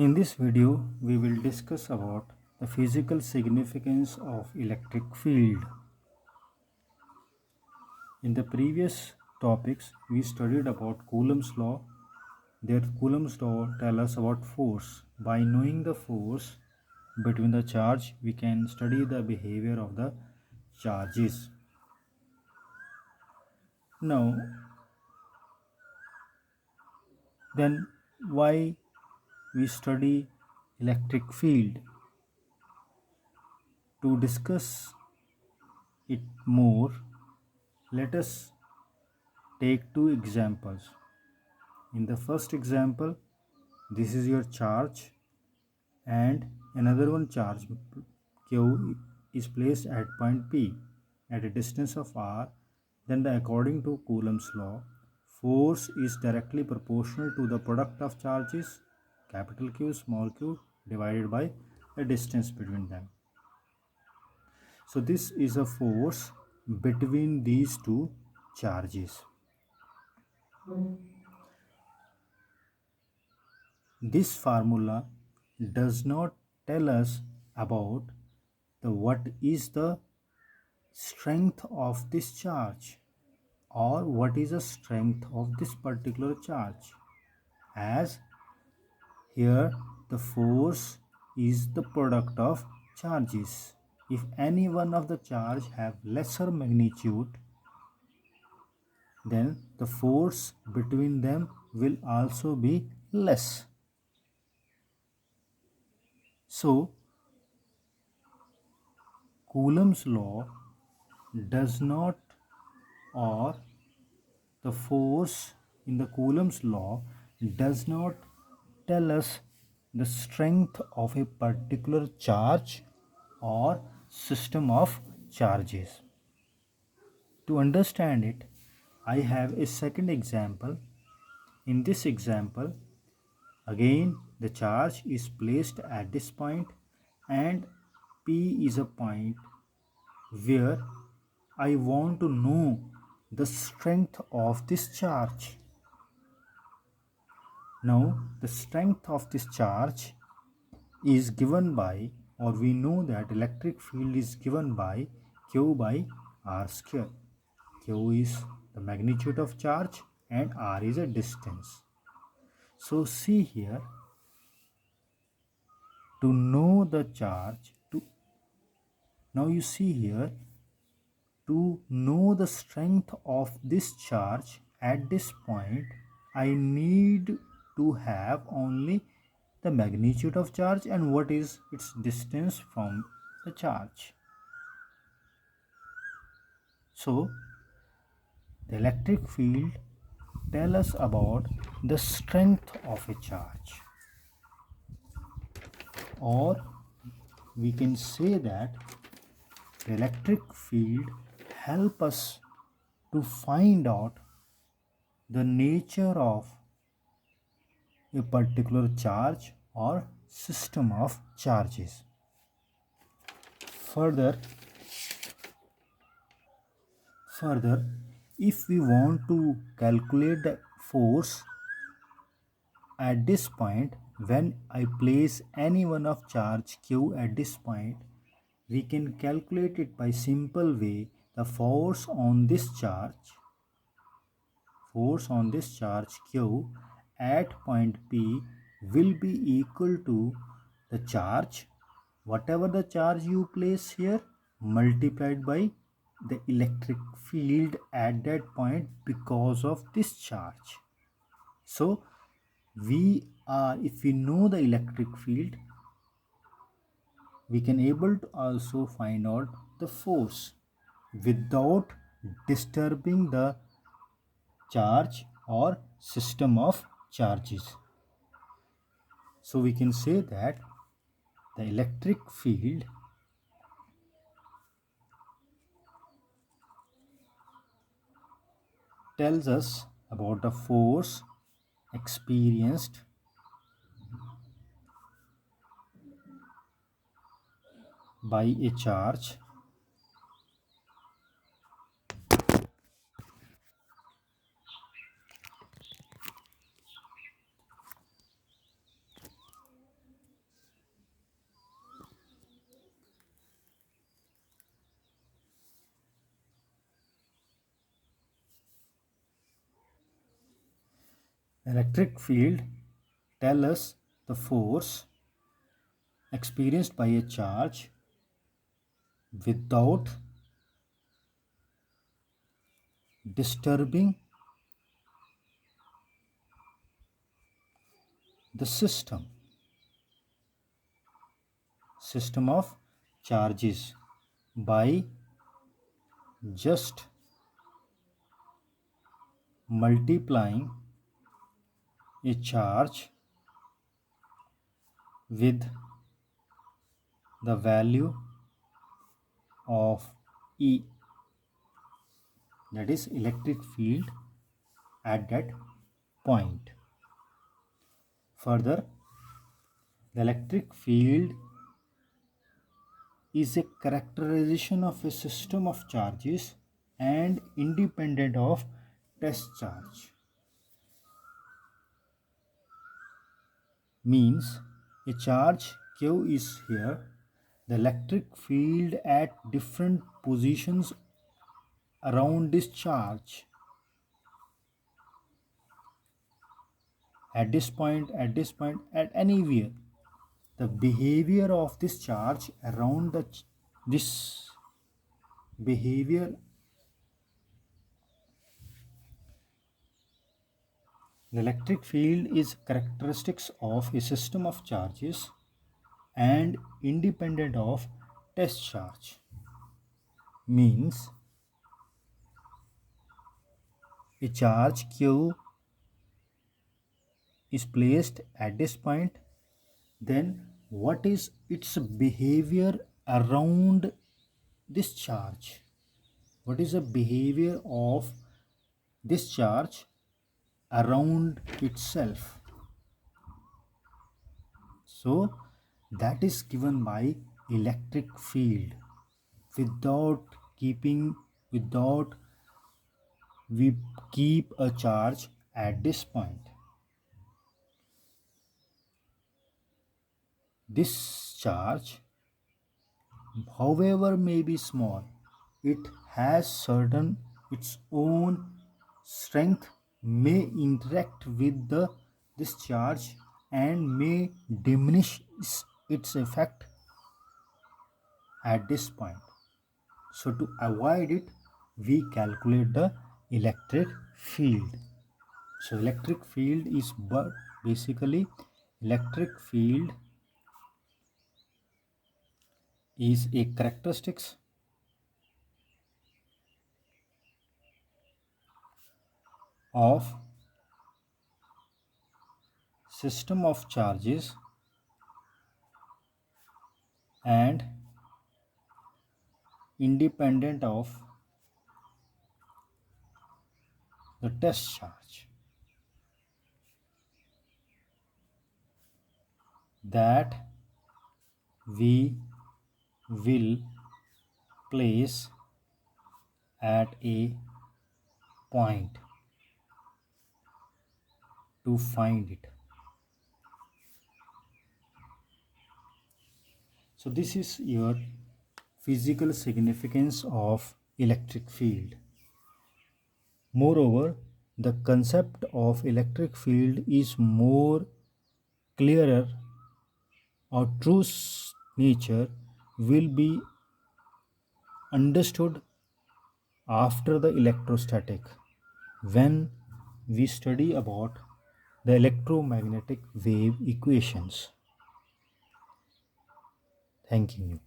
In this video, we will discuss about the physical significance of electric field. In the previous topics, we studied about Coulomb's law. That Coulomb's law tells us about force. By knowing the force between the charge, we can study the behavior of the charges. Now, then why we study electric field? To discuss it more, let us take two examples. In the first example, this is your charge and another one charge Q is placed at point P at a distance of r. Then according to Coulomb's law, force is directly proportional to the product of charges capital Q small q divided by the distance between them. So this is a force between these two charges. This formula does not tell us about what is the strength of this charge or what is the strength of this particular charge, as here the force is the product of charges. If any one of the charge have lesser magnitude, then the force between them will also be less. So Coulomb's law does not, or the force in the Coulomb's law does not tell us the strength of a particular charge or system of charges. To understand it, I have a second example. In this example, again the charge is placed at this point and P is a point where I want to know the strength of this charge. Now the strength of this charge is given by, or we know that electric field is given by Q by R square. Q is the magnitude of charge and R is a distance. So see here, to know the charge, now you see here, to know the strength of this charge at this point, I need to have only the magnitude of charge and what is its distance from the charge. So the electric field tells us about the strength of a charge, or we can say that the electric field help us to find out the nature of a particular charge or system of charges. Further, if we want to calculate the force at this point, when I place any one of charge Q at this point, we can calculate it by simple way. The force on this charge Q at point P will be equal to the charge, whatever the charge you place here, multiplied by the electric field at that point because of this charge. So if we know the electric field, we can able to also find out the force without disturbing the charge or system of charges. So we can say that the electric field tells us about the force experienced by a charge Electric field tell us the force experienced by a charge without disturbing the system of charges by just multiplying a charge with the value of E, that is electric field at that point. Further, the electric field is a characterization of a system of charges and independent of test charge. Means a charge Q is here, the electric field at different positions around this charge, at this point, at anywhere, the behavior of this charge around this behavior, the electric field is characteristics of a system of charges and independent of test charge. Means a charge Q is placed at this point, then what is its behavior around this charge? What is the behavior of this charge around itself? So that is given by electric field. Without we keep a charge at this point. This charge, however may be small, it has certain its own strength, may interact with this charge and may diminish its effect at this point. So to avoid it, we calculate the electric field. So electric field is basically electric field is a characteristics of system of charges and independent of the test charge that we will place at a point to find it. So this is your physical significance of electric field. Moreover, the concept of electric field is more clearer, or true nature will be understood after the electrostatic, when we study about the electromagnetic wave equations. Thank you.